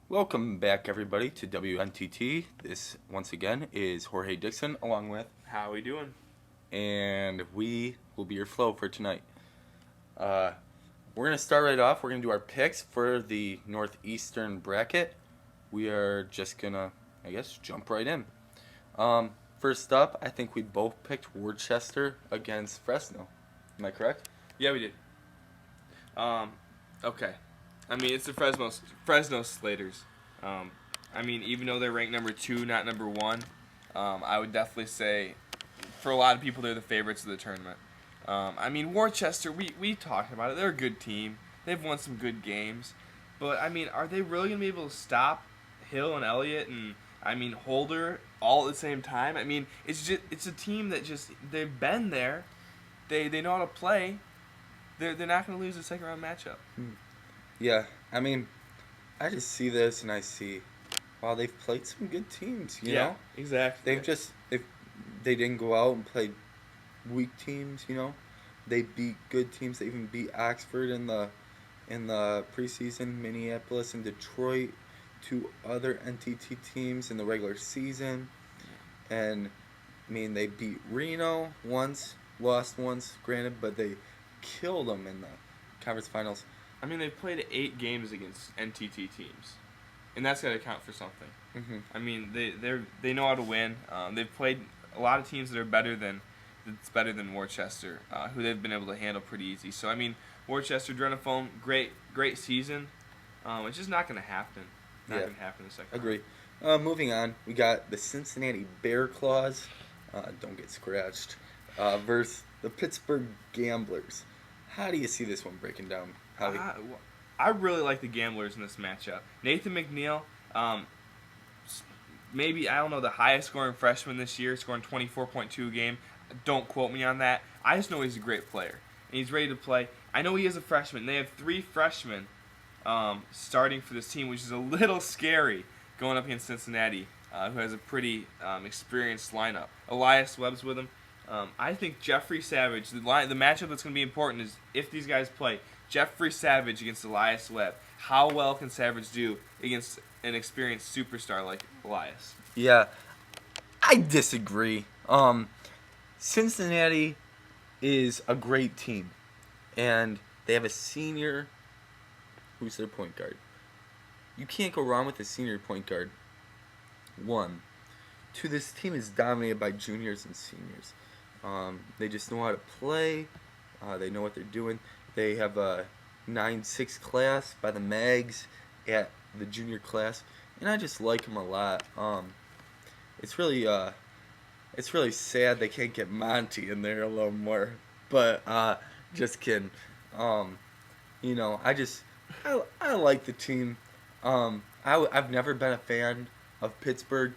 Welcome back, everybody, to WNTT. This, once again, is Jorge Dixon, along with, How we doing? and we will be your flow for tonight. Uh, we're going to start right off. We're going to do our picks for the Northeastern bracket. We are just going to, jump right in. First up, I think we both picked Worcester against Fresno. Am I correct? Yeah, we did. Um, okay. I mean, it's the Fresno Slaters. I mean, even though they're ranked number 2, not number 1, I would definitely say, for a lot of people, they're the favorites of the tournament. I mean, Worcester, we talked about it. They're a good team. They've won some good games, but I mean, are they really gonna be able to stop Hill and Elliott and Holder all at the same time? I mean, it's a team that just they've been there. They know how to play. They're not going to lose a second round matchup. Yeah, I mean, I just see this and I see, wow, they've played some good teams, you know? Exactly. They didn't go out and play weak teams, you know. They beat good teams. They even beat Oxford in the preseason, Minneapolis and Detroit, two other NTT teams in the regular season. And I mean, they beat Reno once, lost once, granted, but they killed them in the conference finals. I mean, they've played 8 games against NTT teams, and that's got to count for something. Hmm. I mean, they know how to win. They've played a lot of teams that are better than Worcester, who they've been able to handle pretty easy. So I mean, Worcester, Drenophone, great season. It's just not going to happen. Not going to happen in the second Agree. round. Moving on, we got the Cincinnati Bear Claws, don't get scratched, versus the Pittsburgh Gamblers. How do you see this one breaking down, Howie? I really like the Gamblers in this matchup. Nathan McNeil, maybe, I don't know, the highest scoring freshman this year, scoring 24.2 a game. Don't quote me on that. I just know he's a great player, and he's ready to play. I know he is a freshman. They have 3 freshmen starting for this team, which is a little scary going up against Cincinnati, who has a pretty experienced lineup. Elias Webb's with him. I think Jeffrey Savage, the matchup that's going to be important is if these guys play Jeffrey Savage against Elias Webb. How well can Savage do against an experienced superstar like Elias? Yeah, I disagree. Cincinnati is a great team, and they have a senior who's their point guard. You can't go wrong with a senior point guard. 1. 2, this team is dominated by juniors and seniors. They just know how to play. They know what they're doing. They have a 9-6 class by the Mags at the junior class, and I just like them a lot. It's really sad they can't get Monty in there a little more, but just kidding. I like the team. I've never been a fan of Pittsburgh.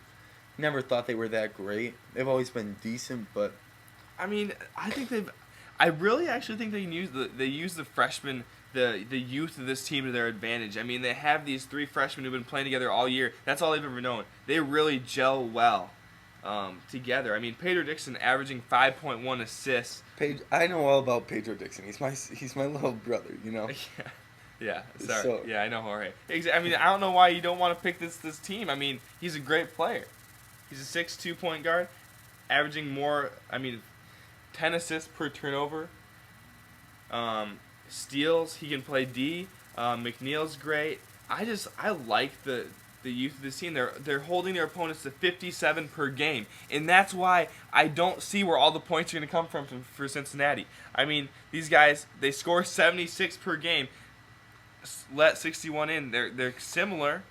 Never thought they were that great. They've always been decent, but I mean, I really actually think they use the freshmen, the youth of this team to their advantage. I mean, they have these 3 freshmen who've been playing together all year. That's all they've ever known. They really gel well together. I mean, Pedro Dixon averaging 5.1 assists. I know all about Pedro Dixon. He's my little brother, you know. Yeah. Sorry. Yeah, I know Jorge. I mean, I don't know why you don't want to pick this team. I mean, he's a great player. He's a 6'2" point guard, averaging 10 assists per turnover. Steals, he can play D. McNeil's great. I like the youth of this team. They're holding their opponents to 57 per game, and that's why I don't see where all the points are going to come from for Cincinnati. I mean, these guys, they score 76 per game, let 61 in. They're similar.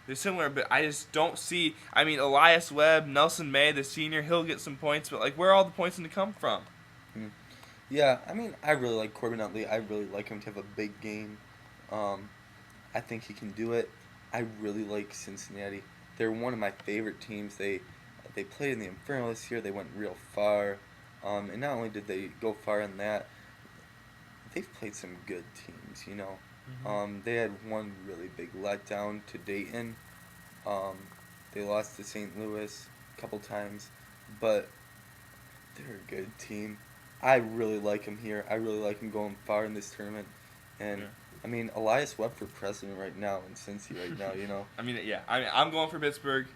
They're similar, but I just don't see. I mean, Elias Webb, Nelson May, the senior, he'll get some points, but where are all the points going to come from? Yeah, I mean, I really like Corbin Utley. I really like him to have a big game. I think he can do it. I really like Cincinnati. They're one of my favorite teams. They played in the Inferno this year. They went real far. And not only did they go far in that, they've played some good teams, you know. They had one really big letdown to Dayton. They lost to St. Louis a couple times, but they're a good team. I really like them here. I really like them going far in this tournament, and I mean, Elias Webb for president right now in Cincy right now, you know. I mean, yeah. I'm going for Pittsburgh.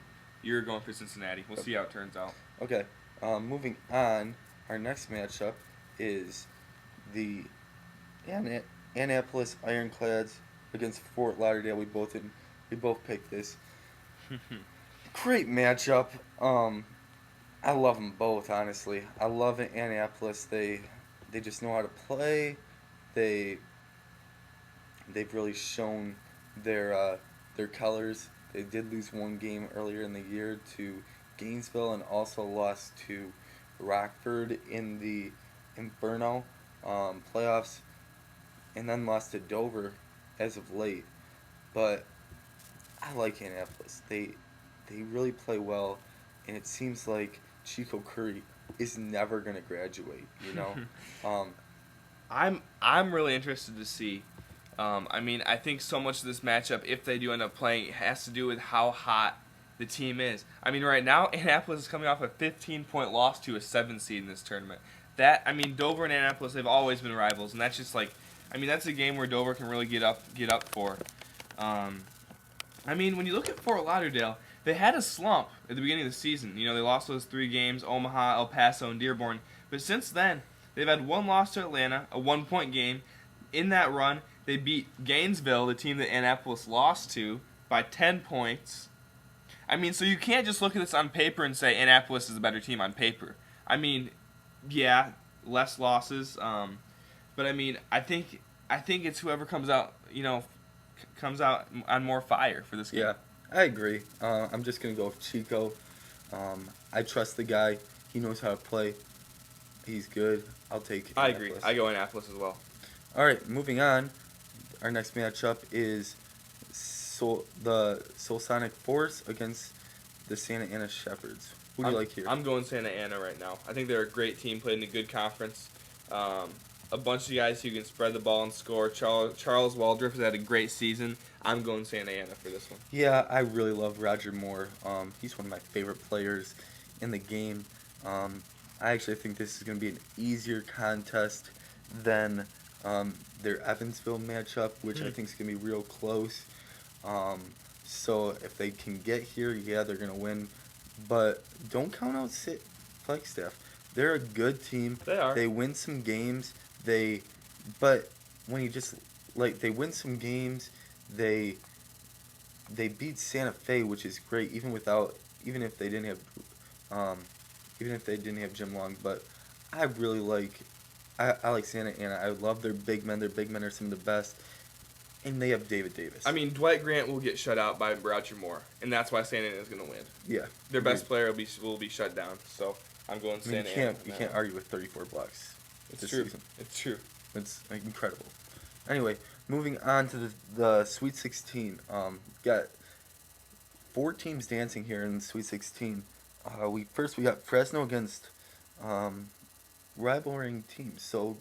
You're going for Cincinnati. We'll see how it turns out. Okay, moving on. Our next matchup is the Annapolis Ironclads against Fort Lauderdale. We both picked this. Great matchup. I love them both, honestly. I love Annapolis. They just know how to play. They they've really shown their colors. They did lose one game earlier in the year to Gainesville and also lost to Rockford in the Inferno playoffs, and then lost to Dover as of late. But I like Annapolis. They really play well, and it seems like Chico Curry is never gonna graduate. You know, um, I'm really interested to see. I mean, I think so much of this matchup, if they do end up playing, has to do with how hot the team is. I mean, right now, Annapolis is coming off a 15-point loss to a 7 seed in this tournament. Dover and Annapolis, they've always been rivals, and that's just like, I mean, that's a game where Dover can really get up for. I mean, when you look at Fort Lauderdale, they had a slump at the beginning of the season. You know, they lost those 3 games, Omaha, El Paso, and Dearborn. But since then, they've had one loss to Atlanta, a 1-point game. In that run, they beat Gainesville, the team that Annapolis lost to, by 10 points. I mean, so you can't just look at this on paper and say Annapolis is a better team on paper. I mean, yeah, less losses. But I mean, I think it's whoever comes out, comes out on more fire for this game. yeah, I agree. I'm just gonna go with Chico. I trust the guy. He knows how to play. He's good. I'll take I Annapolis. agree. I go Annapolis as well. All right, moving on. Our next matchup is the Solsonic Force against the Santa Ana Shepherds. Who do you like here? I'm going Santa Ana right now. I think they're a great team, played in a good conference. A bunch of guys who can spread the ball and score. Charles Waldrop has had a great season. I'm going Santa Ana for this one. Yeah, I really love Roger Moore. He's one of my favorite players in the game. I actually think this is going to be an easier contest than their Evansville matchup, which I think is going to be real close. So if they can get here, yeah, they're going to win. But don't count out Flagstaff. They're a good team. They are. They win some games. But when you just they win some games, they beat Santa Fe, which is great, even if they didn't have Jim Long. But I really I like Santa Ana. I love their big men. Their big men are some of the best. And they have David Davis. I mean, Dwight Grant will get shut out by Roger Moore, and that's why Santa Ana is going to win. Yeah. Their best player will be shut down, so I'm going Santa Ana. You can't argue with 34 blocks. It's true. It's true. It's incredible. Anyway, moving on to the Sweet 16. Got 4 teams dancing here in the Sweet 16. We got Fresno against rivaling teams. So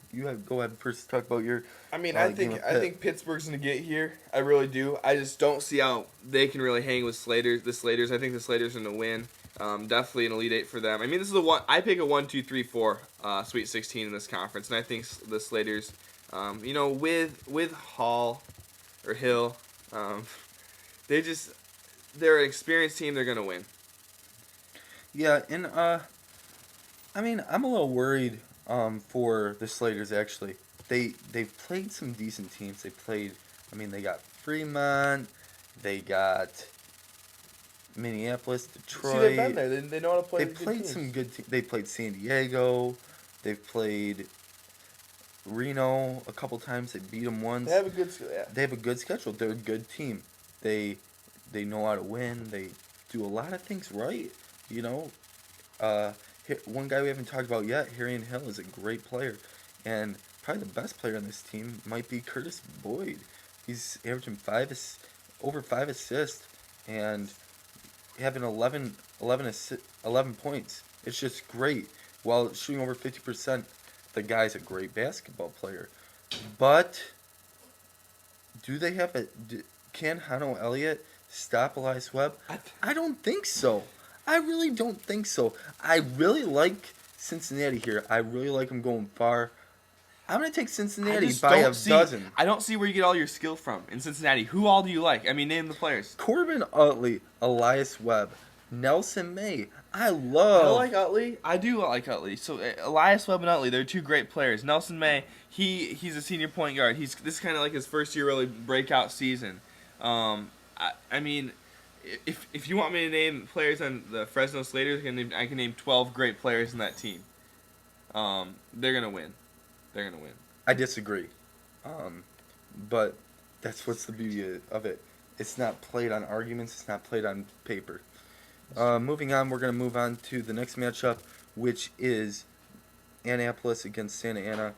go ahead first. Talk about your. I mean, I think Pittsburgh's gonna get here. I really do. I just don't see how they can really hang with the Slaters. I think the Slaters are gonna win. Definitely an Elite Eight for them. I mean, this is I pick a 1, 2, 3, 4 Sweet 16 in this conference, and I think the Slaters, with Hall or Hill, they're an experienced team. They're gonna win. Yeah, and I mean, I'm a little worried for the Slaters actually. They've played some decent teams. They got Fremont, they got Minneapolis, Detroit. See, they've been there. They know how to play. They played some good teams. They played San Diego. They've played Reno a couple times. They beat them once. They have a good schedule. They have a good schedule. They're a good team. They know how to win. They do a lot of things right. One guy we haven't talked about yet, Harrion Hill, is a great player, and probably the best player on this team might be Curtis Boyd. He's averaging over 5 assists and having 11 points. It's just great. While shooting over 50%, the guy's a great basketball player. But can Hano Elliott stop Elias Webb? I don't think so. I really don't think so. I really like Cincinnati here. I really like them going far. I'm going to take I Cincinnati just by a don't see. dozen. I don't see where you get all your skill from in Cincinnati. Who all do you like? I mean, name the players. Corbin Utley, Elias Webb, Nelson May. I I love. like Utley. I do like Utley. So Elias Webb and Utley, they're two great players. Nelson May, he's a senior point guard. This is kind of like his first year really breakout season. I mean, if you want me to name players on the Fresno Slaters, I can name 12 great players in that team. They're gonna win. They're gonna win. I disagree. But that's what's the beauty of it. It's not played on arguments. It's not played on paper. Moving on, we're going to move on to the next matchup, which is Annapolis against Santa Ana.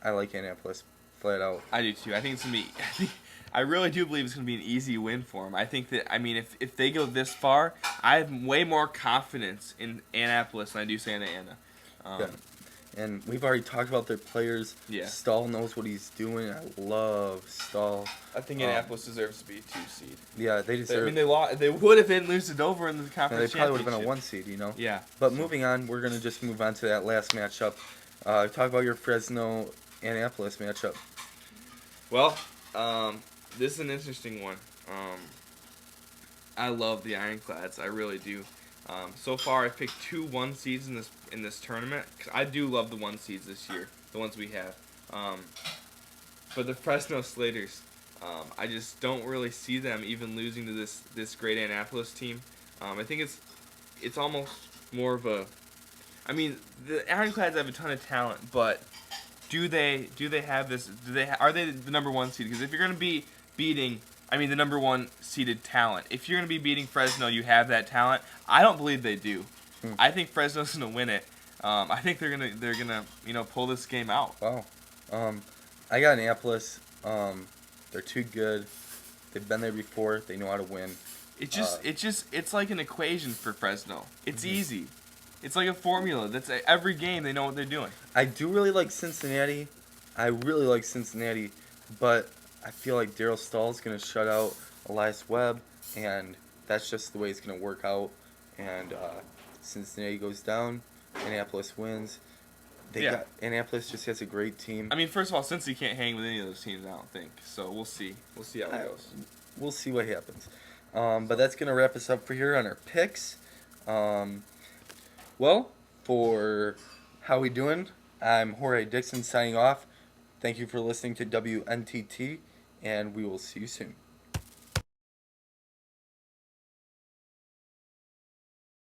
I like Annapolis, flat out. I do too. I think it's gonna be. I really do believe it's gonna be an easy win for them. I think that. I mean, if they go this far, I have way more confidence in Annapolis than I do Santa Ana. Yeah. And we've already talked about their players. Yeah. Stahl knows what he's doing. I love Stahl. I think Annapolis deserves to be a 2 seed. Yeah, they deserve. I mean, they lost. They would have been lose to Dover in the they conference probably would have championship. been a 1 seed, you know. Yeah. But moving on, we're gonna just move on to that last matchup. Talk about your Fresno Annapolis matchup. Well, this is an interesting one. I love the Ironclads. I really do. So far, I've picked 2 1 seeds in this tournament. 'Cause I do love the 1 seeds this year, the ones we have. But the Fresno Slaters, I just don't really see them even losing to this great Annapolis team. I think it's almost more of a. I mean, the Ironclads have a ton of talent, but do they have this? Are they the number 1 seed? Because if you're going to be beating, I mean, the number 1 seeded talent, if you're going to be beating Fresno, you have that talent. I don't believe they do. I think Fresno's going to win it. I think they're gonna pull this game out. Wow. I got Annapolis. They're too good. They've been there before. They know how to win. It's like an equation for Fresno. It's easy. It's like a formula. That's every game they know what they're doing. I do really like Cincinnati. But I feel like Daryl Stahl's going to shut out Elias Webb, and that's just the way it's going to work out. And Cincinnati goes down, Annapolis wins. Annapolis just has a great team. I mean, first of all, Cincy can't hang with any of those teams, I don't think. So we'll see. We'll see how it goes. We'll see what happens. But that's going to wrap us up for here on our picks. Well, for How We Doing, I'm Jorge Dixon signing off. Thank you for listening to WNTT, and we will see you soon.